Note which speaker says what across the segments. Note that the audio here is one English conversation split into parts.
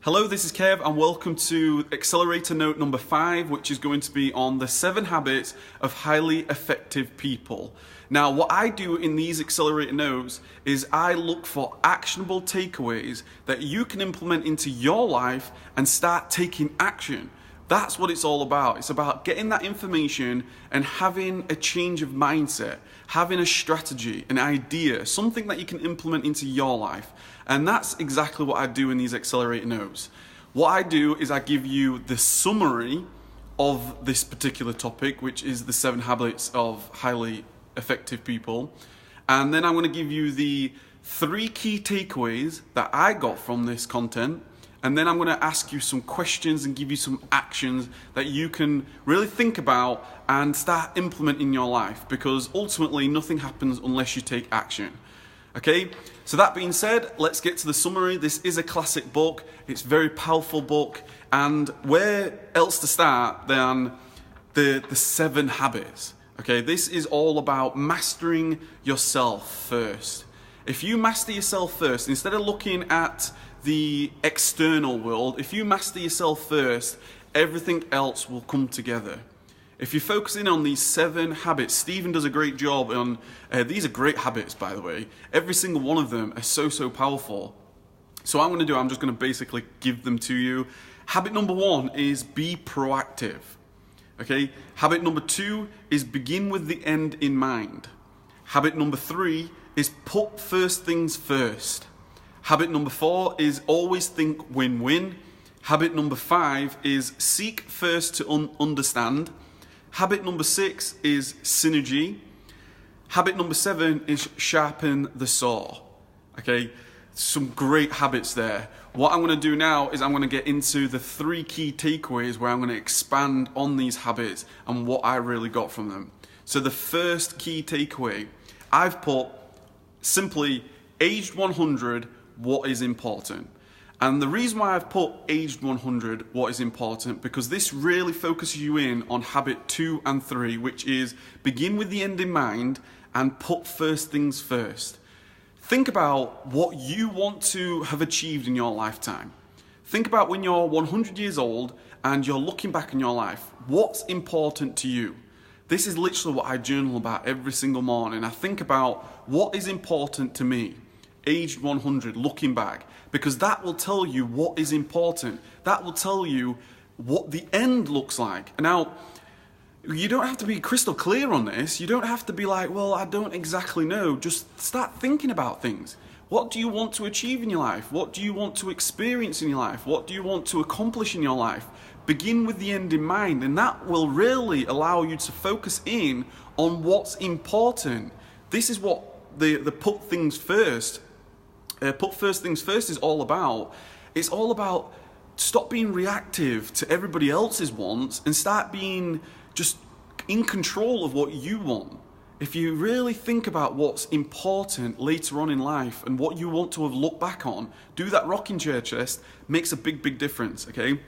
Speaker 1: Hello, this is Kev and welcome to Accelerator Note number 5, which is going to be on the 7 habits of highly effective people. Now, what I do in these Accelerator Notes is I look for actionable takeaways that you can implement into your life and start taking action. That's what it's all about. It's about getting that information and having a change of mindset, having a strategy, an idea, something that you can implement into your life. And that's exactly what I do in these Accelerator Notes. What I do is I give you the summary of this particular topic, which is the 7 habits of highly effective people. And then I'm going to give you the 3 key takeaways that I got from this content. And then I'm going to ask you some questions and give you some actions that you can really think about and start implementing in your life, because ultimately nothing happens unless you take action. Okay, so that being said, let's get to the summary. This is a classic book. It's a very powerful book. And where else to start than the 7 habits? Okay, this is all about mastering yourself first. If you master yourself first, instead of looking at the external world, if you master yourself first, everything else will come together. If you're focusing on these 7 habits, Stephen does a great job on, these are great habits, by the way. Every single one of them are so powerful. So what I'm going to do, I'm just going to basically give them to you. Habit number 1 is be proactive. Okay. Habit number 2 is begin with the end in mind. Habit number 3 is put first things first. Habit number 4 is always think win-win. Habit number 5 is seek first to understand. Habit number 6 is synergy. Habit number 7 is sharpen the saw. Okay, some great habits there. What I'm going to do now is I'm going to get into the 3 key takeaways where I'm going to expand on these habits and what I really got from them. So the first key takeaway, I've put simply aged 100, what is important. And the reason why I've put aged 100, what is important, because this really focuses you in on habit 2 and 3, which is begin with the end in mind and put first things first. Think about what you want to have achieved in your lifetime. Think about when you're 100 years old and you're looking back in your life. What's important to you? This is literally what I journal about every single morning. I think about what is important to me, aged 100, looking back, because that will tell you what is important. That will tell you what the end looks like. Now, you don't have to be crystal clear on this. You don't have to be like, well, I don't exactly know. Just start thinking about things. What do you want to achieve in your life? What do you want to experience in your life? What do you want to accomplish in your life? Begin with the end in mind, and that will really allow you to focus in on what's important. This is what the put things first. Put first things first is all about. It's all about stop being reactive to everybody else's wants and start being just in control of what you want. If you really think about what's important later on in life and what you want to have looked back on, do that rocking chair test, makes a big difference, okay?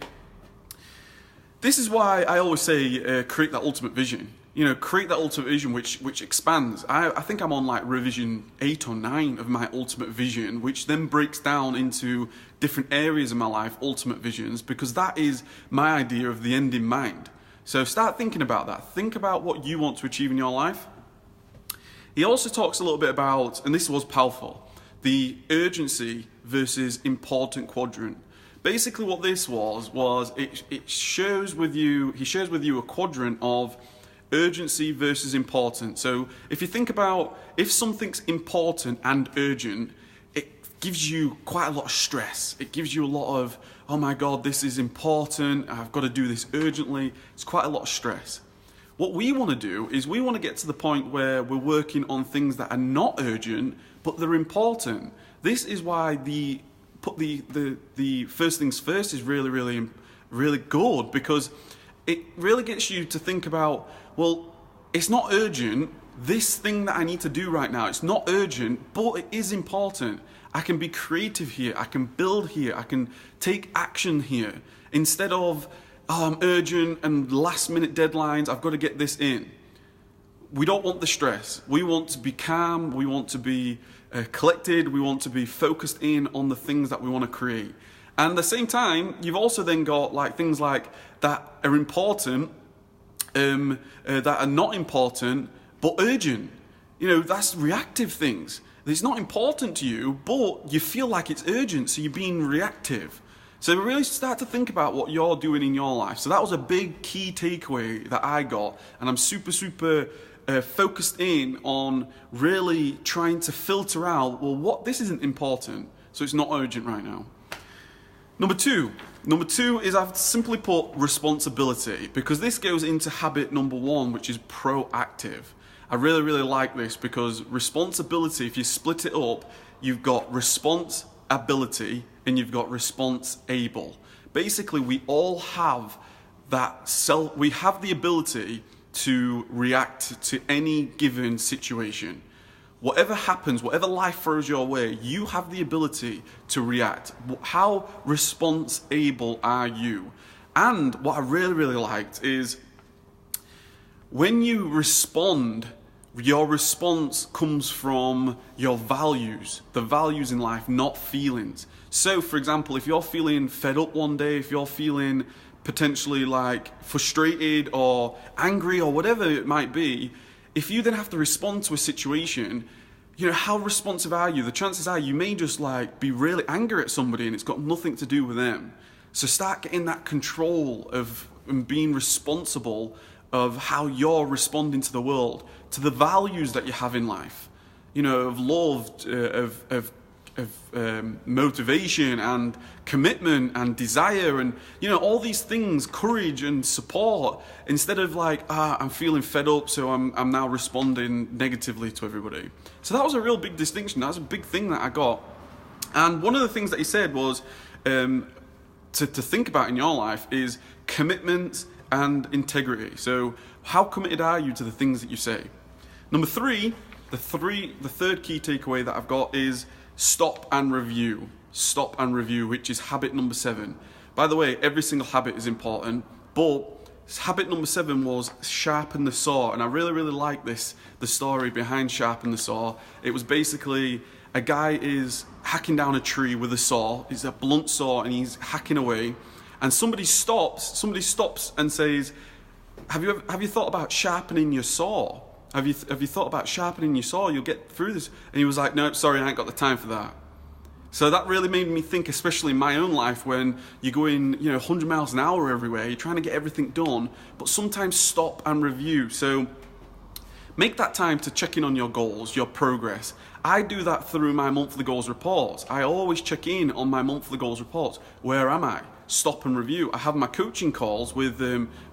Speaker 1: This is why I always say create that ultimate vision. You know, create that ultimate vision which expands. I think I'm on like revision 8 or 9 of my ultimate vision, which then breaks down into different areas of my life, ultimate visions, because that is my idea of the end in mind. So start thinking about that. Think about what you want to achieve in your life. He also talks a little bit about, and this was powerful, the urgency versus important quadrant. Basically what this was it shares with you a quadrant of urgency versus important. So if you think about if something's important and urgent, it gives you quite a lot of stress. It gives you a lot of, oh my God, this is important. I've got to do this urgently. It's quite a lot of stress. What we want to do is we want to get to the point where we're working on things that are not urgent, but they're important. This is why the first things first is really good, because it really gets you to think about, well, it's not urgent. This thing that I need to do right now, it's not urgent, but it is important. I can be creative here. I can build here. I can take action here. Instead of, oh, I'm urgent and last minute deadlines, I've got to get this in. We don't want the stress. We want to be calm. We want to be collected. We want to be focused in on the things that we want to create. And at the same time, you've also then got like things like that are important, that are not important, but urgent. You know, that's reactive things. It's not important to you, but you feel like it's urgent, so you're being reactive. So really start to think about what you're doing in your life. So that was a big key takeaway that I got, and I'm super focused in on really trying to filter out, well, what this isn't important, so it's not urgent right now. Number two is I've simply put responsibility, because this goes into habit number 1, which is proactive. I really like this, because responsibility, if you split it up, you've got responsibility and you've got response-able. Basically, we all have we have the ability to react to any given situation. Whatever happens, whatever life throws your way, you have the ability to react. How response-able are you? And what I really liked is when you respond, your response comes from your values, the values in life, not feelings. So, for example, if you're feeling fed up one day, if you're feeling potentially like frustrated or angry or whatever it might be, if you then have to respond to a situation, you know, how responsive are you? The chances are you may just like be really angry at somebody and it's got nothing to do with them. So start getting that control of and being responsible of how you're responding to the world, to the values that you have in life, you know, of love, of motivation and commitment and desire and, you know, all these things, courage and support, instead of like, I'm feeling fed up, so I'm now responding negatively to everybody. So that was a real big distinction. That was a big thing that I got. And one of the things that he said was to think about in your life is commitment and integrity. So how committed are you to the things that you say? Number 3, the third key takeaway that I've got is stop and review. Stop and review, which is habit number 7. By the way, every single habit is important, but habit number 7 was sharpen the saw. And I really like this, the story behind sharpen the saw. It was basically a guy is hacking down a tree with a saw. It's a blunt saw and he's hacking away. And somebody stops and says, have you thought about sharpening your saw? Have you thought about sharpening your saw? You'll get through this. And he was like, nope, sorry, I ain't got the time for that. So that really made me think, especially in my own life, when you're going, 100 miles an hour everywhere, you're trying to get everything done, but sometimes stop and review. So make that time to check in on your goals, your progress. I do that through my monthly goals reports. I always check in on my monthly goals reports. Where am I? Stop and review. I have my coaching calls with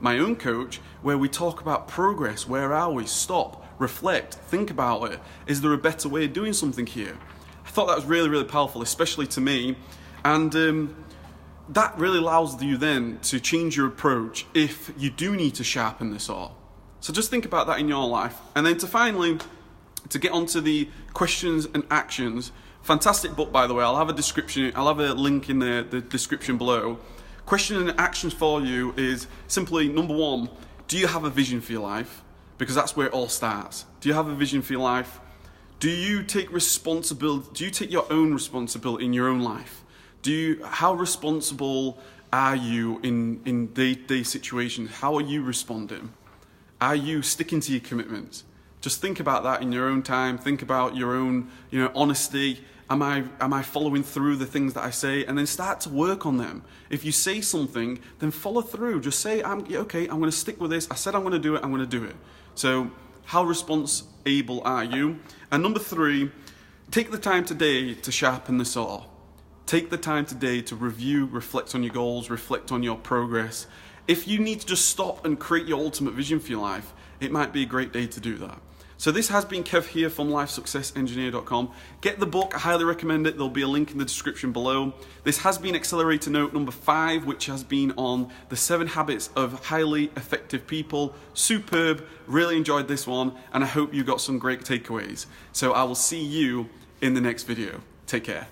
Speaker 1: my own coach where we talk about progress. Where are we? Stop, reflect, think about it. Is there a better way of doing something here? I thought that was really powerful, especially to me. And that really allows you then to change your approach if you do need to sharpen the saw. So just think about that in your life. And then to get onto the questions and actions. Fantastic book, by the way. I'll have a link in the description below. Questions and actions for you is simply, number 1, do you have a vision for your life? Because that's where it all starts. Do you have a vision for your life? Do you take responsibility? Do you take your own responsibility in your own life? How responsible are you in day-to-day situations? How are you responding? Are you sticking to your commitments? Just think about that in your own time. Think about your own, honesty. Am I following through the things that I say? And then start to work on them. If you say something, then follow through. Just say, okay, I'm going to stick with this. I said I'm going to do it. I'm going to do it. So how responsible are you? And number 3, take the time today to sharpen the saw. Take the time today to review, reflect on your goals, reflect on your progress. If you need to just stop and create your ultimate vision for your life, it might be a great day to do that. So this has been Kev here from LifeSuccessEngineer.com. Get the book, I highly recommend it. There'll be a link in the description below. This has been Accelerator Note number 5, which has been on the 7 habits of highly effective people. Superb, really enjoyed this one, and I hope you got some great takeaways. So I will see you in the next video. Take care.